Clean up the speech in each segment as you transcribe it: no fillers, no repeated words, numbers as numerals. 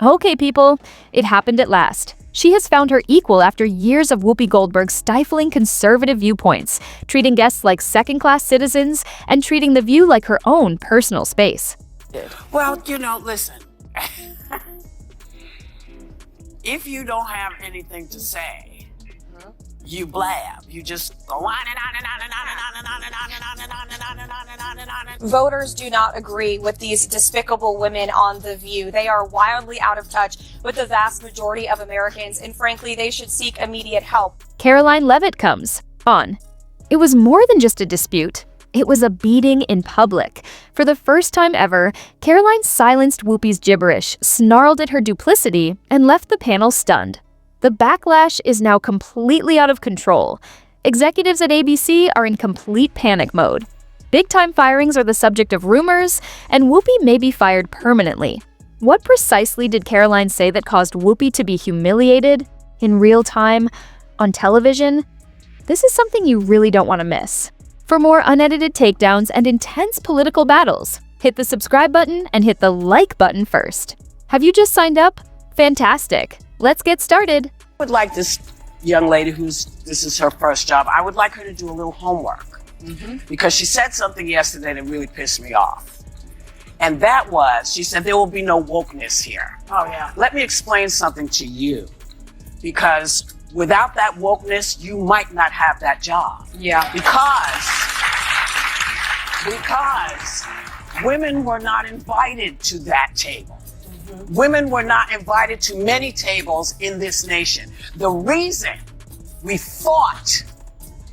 Okay, people, it happened at last. She has found her equal after years of Whoopi Goldberg stifling conservative viewpoints, treating guests like second-class citizens, and treating The View like her own personal space. Well, listen. If you don't have anything to say, you blab. You just go on and on and on and on and on and on and on and on and on and on and on and on and on and on. Voters do not agree with these despicable women on The View. They are wildly out of touch with the vast majority of Americans, and frankly, they should seek immediate help. Karoline Leavitt comes on. It was more than just a dispute. It was a beating in public. For the first time ever, Karoline silenced Whoopi's gibberish, snarled at her duplicity, and left the panel stunned. The backlash is now completely out of control. Executives at ABC are in complete panic mode. Big-time firings are the subject of rumors, and Whoopi may be fired permanently. What precisely did Karoline say that caused Whoopi to be humiliated, in real time, on television? This is something you really don't want to miss. For more unedited takedowns and intense political battles, hit the subscribe button and hit the like button first. Have you just signed up? Fantastic! Let's get started. I would like this young lady this is her first job, I would like her to do a little homework. Because she said something yesterday that really pissed me off. And that was, she said, there will be no wokeness here. Oh, yeah. Let me explain something to you. Because without that wokeness, you might not have that job. Yeah. Because women were not invited to that table. Women were not invited to many tables in this nation. The reason we fought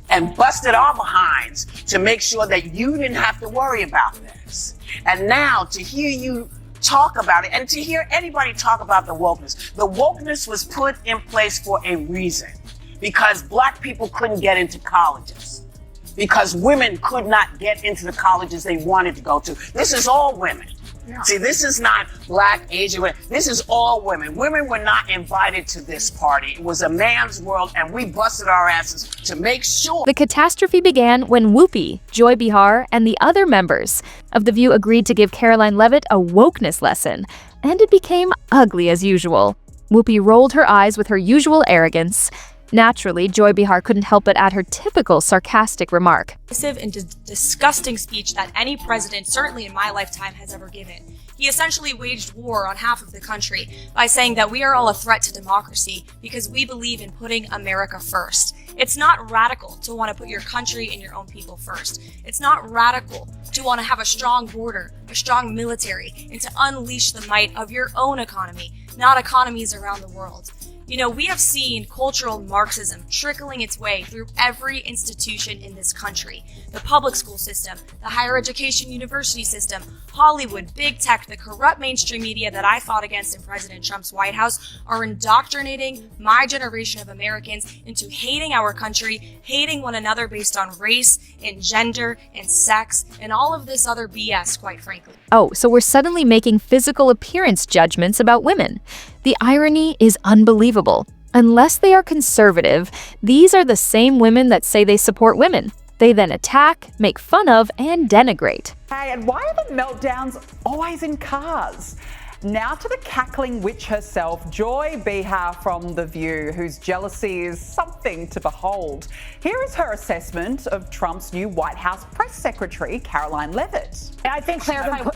and busted our behinds to make sure that you didn't have to worry about this. And now to hear you talk about it and to hear anybody talk about the wokeness was put in place for a reason. Because Black people couldn't get into colleges. Because women could not get into the colleges they wanted to go to. This is all women. Yeah. See, this is not Black, Asian women. This is all women. Women were not invited to this party. It was a man's world, and we busted our asses to make sure. The catastrophe began when Whoopi, Joy Behar, and the other members of The View agreed to give Karoline Leavitt a wokeness lesson, and it became ugly as usual. Whoopi rolled her eyes with her usual arrogance. Naturally, Joy Behar couldn't help but add her typical sarcastic remark. And disgusting speech that any president, certainly in my lifetime, has ever given. He essentially waged war on half of the country by saying that we are all a threat to democracy because we believe in putting America first. It's not radical to want to put your country and your own people first. It's not radical to want to have a strong border, a strong military, and to unleash the might of your own economy, not economies around the world. We have seen cultural Marxism trickling its way through every institution in this country. The public school system, the higher education university system, Hollywood, big tech, the corrupt mainstream media that I fought against in President Trump's White House are indoctrinating my generation of Americans into hating our country, hating one another based on race and gender and sex and all of this other BS, quite frankly. Oh, so we're suddenly making physical appearance judgments about women. The irony is unbelievable. Unless they are conservative, these are the same women that say they support women. They then attack, make fun of, and denigrate. Hey, and why are the meltdowns always in cars? Now to the cackling witch herself, Joy Behar from The View, whose jealousy is something to behold. Here is her assessment of Trump's new White House press secretary, Karoline Leavitt. I think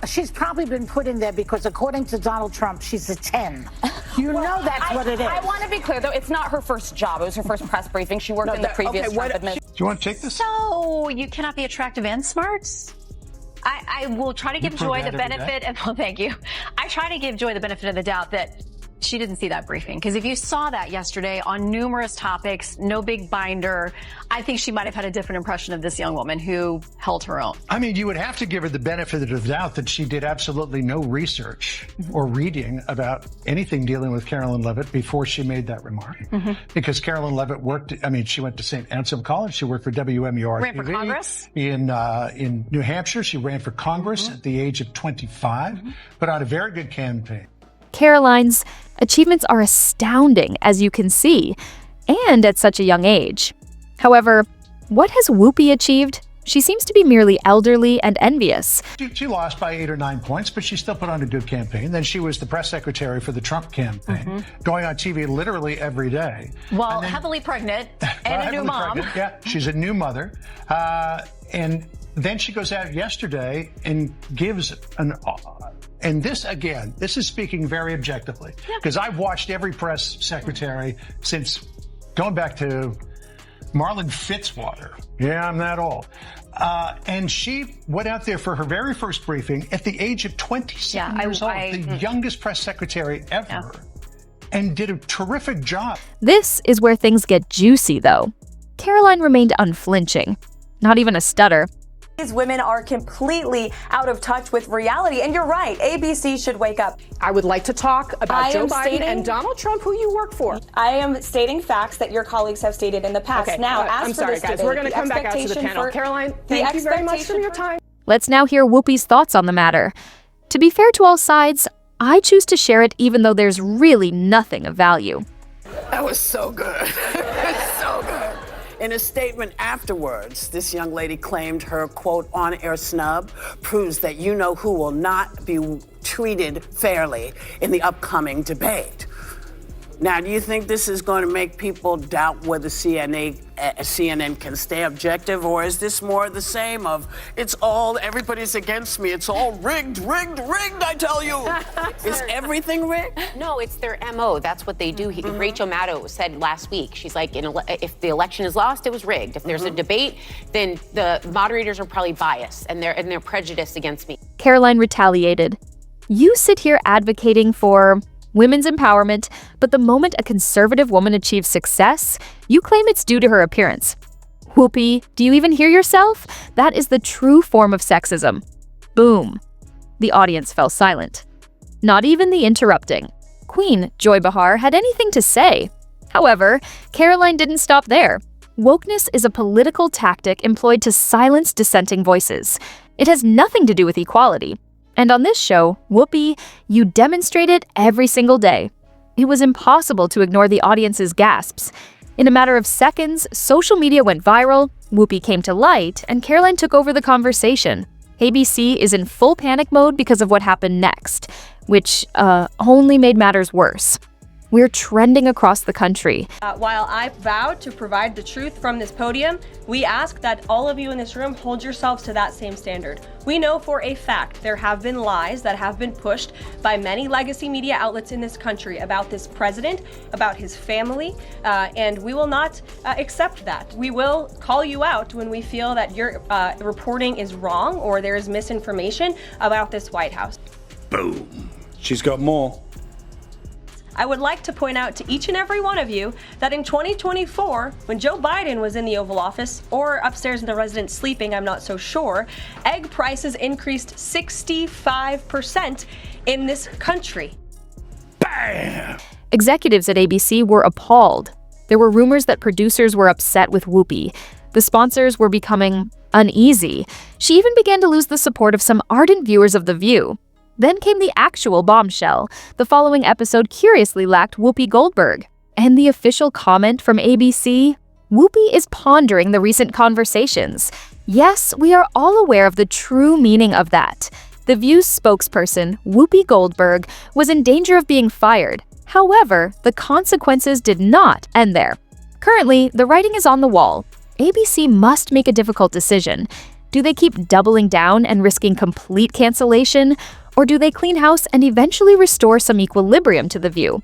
she's probably been put in there because according to Donald Trump, she's a 10. You know that's what it is. I want to be clear, though, it's not her first job. It was her first press briefing. She worked in the previous Trump administration. Do you want to take this? So you cannot be attractive and smart? I will try to give Joy the benefit of, well, thank you. I try to give Joy the benefit of the doubt that she didn't see that briefing. Because if you saw that yesterday on numerous topics, no big binder, I think she might have had a different impression of this young woman who held her own. I mean, you would have to give her the benefit of the doubt that she did absolutely no research or reading about anything dealing with Karoline Leavitt before she made that remark. Because Karoline Leavitt she went to St. Anselm College. She worked for WMUR Ran for Congress? In New Hampshire. She ran for Congress at the age of 25, put out a very good campaign. Karoline's achievements are astounding, as you can see, and at such a young age. However, what has Whoopi achieved? She seems to be merely elderly and envious. She lost by 8 or 9 points, but she still put on a good campaign. Then she was the press secretary for the Trump campaign, going on TV literally every day. Well, heavily pregnant and a new mom. Pregnant. Yeah, she's a new mother. And then she goes out yesterday and gives and this, again, this is speaking very objectively, because I've watched every press secretary since going back to Marlon Fitzwater. Yeah, I'm that old. And she went out there for her very first briefing at the age of 27 years old, the youngest press secretary ever, and did a terrific job. This is where things get juicy, though. Karoline remained unflinching. Not even a stutter. These women are completely out of touch with reality. And you're right, ABC should wake up. I would like to talk about Joe Biden and Donald Trump, who you work for. I am stating facts that your colleagues have stated in the past. Okay, now, as I'm for sorry, this guys. debate, We're going to come back out to the panel. Karoline, thank you very much for your time. Let's now hear Whoopi's thoughts on the matter. To be fair to all sides, I choose to share it even though there's really nothing of value. That was so good. So good. In a statement afterwards, this young lady claimed her, quote, on-air snub proves that you know who will not be treated fairly in the upcoming debate. Now, do you think this is going to make people doubt whether CNN can stay objective, or is this more the same of everybody's against me, it's all rigged, I tell you? Is everything rigged? No, it's their MO. That's what they do. Rachel Maddow said last week, she's like, if the election is lost, it was rigged. If there's a debate, then the moderators are probably biased and they're prejudiced against me. Karoline retaliated. You sit here advocating for women's empowerment, but the moment a conservative woman achieves success, you claim it's due to her appearance. Whoopi, do you even hear yourself? That is the true form of sexism. Boom. The audience fell silent. Not even the interrupting Queen, Joy Behar, had anything to say. However, Karoline didn't stop there. Wokeness is a political tactic employed to silence dissenting voices. It has nothing to do with equality. And on this show, Whoopi, you demonstrate it every single day. It was impossible to ignore the audience's gasps. In a matter of seconds, social media went viral, Whoopi came to light, and Karoline took over the conversation. ABC is in full panic mode because of what happened next, which only made matters worse. We're trending across the country. While I vowed to provide the truth from this podium, we ask that all of you in this room hold yourselves to that same standard. We know for a fact there have been lies that have been pushed by many legacy media outlets in this country about this president, about his family, and we will not accept that. We will call you out when we feel that your reporting is wrong or there is misinformation about this White House. Boom. She's got more. I would like to point out to each and every one of you that in 2024, when Joe Biden was in the Oval Office, or upstairs in the residence sleeping, I'm not so sure, egg prices increased 65% in this country. Bam! Executives at ABC were appalled. There were rumors that producers were upset with Whoopi. The sponsors were becoming uneasy. She even began to lose the support of some ardent viewers of The View. Then came the actual bombshell. The following episode curiously lacked Whoopi Goldberg. And the official comment from ABC? Whoopi is pondering the recent conversations. Yes, we are all aware of the true meaning of that. The View's spokesperson, Whoopi Goldberg, was in danger of being fired. However, the consequences did not end there. Currently, the writing is on the wall. ABC must make a difficult decision. Do they keep doubling down and risking complete cancellation? Or do they clean house and eventually restore some equilibrium to The View?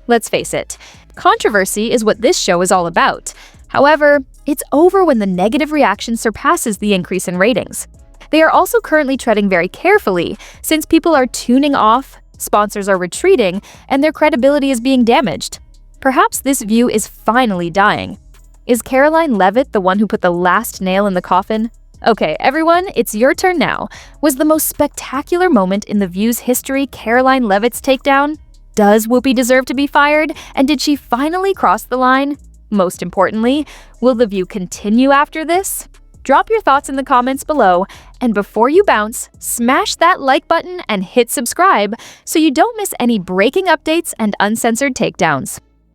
Let's face it, controversy is what this show is all about. However, it's over when the negative reaction surpasses the increase in ratings. They are also currently treading very carefully, since people are tuning off, sponsors are retreating, and their credibility is being damaged. Perhaps this View is finally dying. Is Karoline Leavitt the one who put the last nail in the coffin? Okay, everyone, it's your turn now. Was the most spectacular moment in The View's history Karoline Leavitt's takedown? Does Whoopi deserve to be fired? And did she finally cross the line? Most importantly, will The View continue after this? Drop your thoughts in the comments below, and before you bounce, smash that like button and hit subscribe so you don't miss any breaking updates and uncensored takedowns.